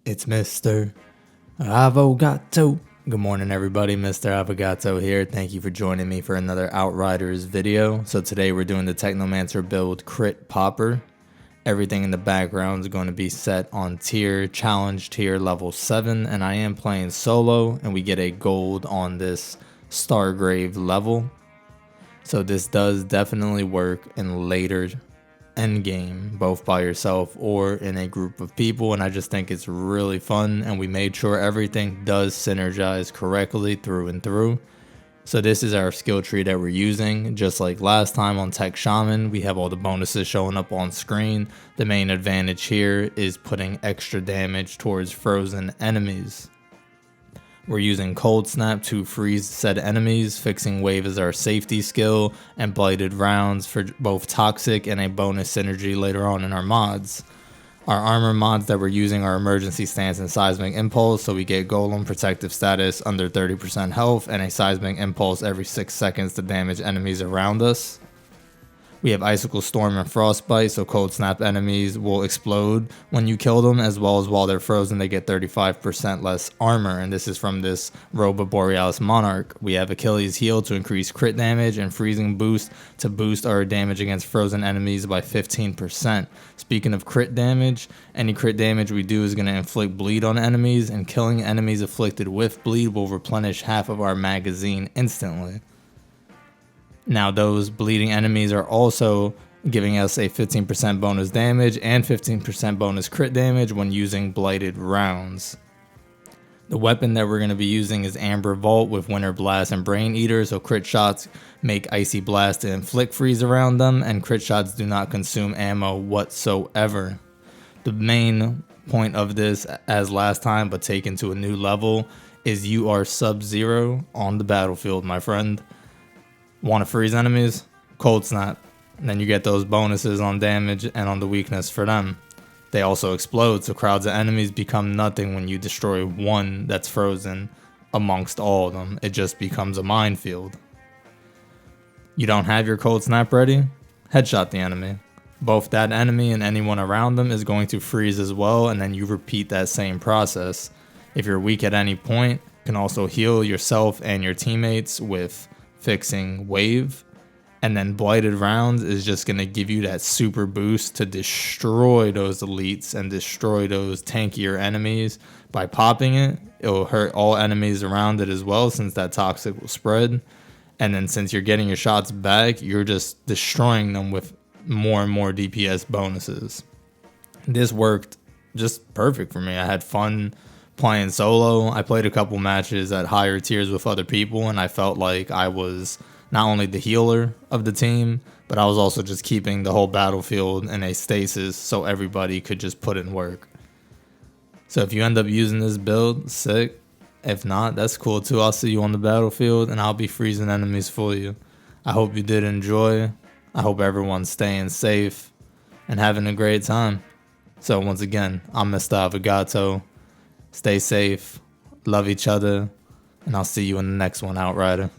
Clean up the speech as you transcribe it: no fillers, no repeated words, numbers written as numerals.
It's Mr.Avogato. Good morning, everybody. Mr.Avogato here. Thank you for joining me for another Outriders video. So today we're doing the Technomancer build crit popper. Everything in the background is going to be set on tier, challenge tier level 7, and I am playing solo, and we get a gold on this Stargrave level. So this does definitely work in later endgame, both by yourself or in a group of people, and I just think it's really fun, and we made sure everything does synergize correctly through and through. So this is our skill tree that we're using. Just like last time on Tech Shaman, we have all the bonuses showing up on screen. The main advantage here is putting extra damage towards frozen enemies. We're using Cold Snap to freeze said enemies, Fixing Wave is our safety skill, and Blighted Rounds for both toxic and a bonus synergy later on in our mods. Our armor mods that we're using are Emergency Stance and Seismic Impulse, so we get Golem Protective Status under 30% health and a Seismic Impulse every 6 seconds to damage enemies around us. We have Icicle Storm and Frostbite, so Cold Snap enemies will explode when you kill them, as well as while they're frozen they get 35% less armor, and this is from this Roba Borealis Monarch. We have Achilles Heel to increase crit damage and Freezing Boost to boost our damage against frozen enemies by 15%. Speaking of crit damage, any crit damage we do is going to inflict bleed on enemies, and killing enemies afflicted with bleed will replenish half of our magazine instantly. Now those bleeding enemies are also giving us a 15% bonus damage and 15% bonus crit damage when using Blighted Rounds. The weapon that we're going to be using is Amber Vault with Winter Blast and Brain Eater, so crit shots make Icy Blast to inflict freeze around them, and crit shots do not consume ammo whatsoever. The main point of this, as last time but taken to a new level, is you are sub-zero on the battlefield, my friend. Want to freeze enemies? Cold Snap. And then you get those bonuses on damage and on the weakness for them. They also explode, so crowds of enemies become nothing when you destroy one that's frozen amongst all of them. It just becomes a minefield. You don't have your Cold Snap ready? Headshot the enemy. Both that enemy and anyone around them is going to freeze as well, and then you repeat that same process. If you're weak at any point, you can also heal yourself and your teammates with Fixing Wave, and then Blighted Rounds is just going to give you that super boost to destroy those elites and destroy those tankier enemies. By popping it, it will hurt all enemies around it as well, since that toxic will spread, and then since you're getting your shots back, you're just destroying them with more and more DPS bonuses. This worked just perfect for me. I had fun playing solo. I played a couple matches at higher tiers with other people, and I felt like I was not only the healer of the team, but I was also just keeping the whole battlefield in a stasis so everybody could just put in work. So if you end up using this build, sick. If not, that's cool too. I'll see you on the battlefield, and I'll be freezing enemies for you. I hope you did enjoy. I hope everyone's staying safe and having a great time. So once again, I'm Mr.Avogato. Stay safe, love each other, and I'll see you in the next one, Outrider.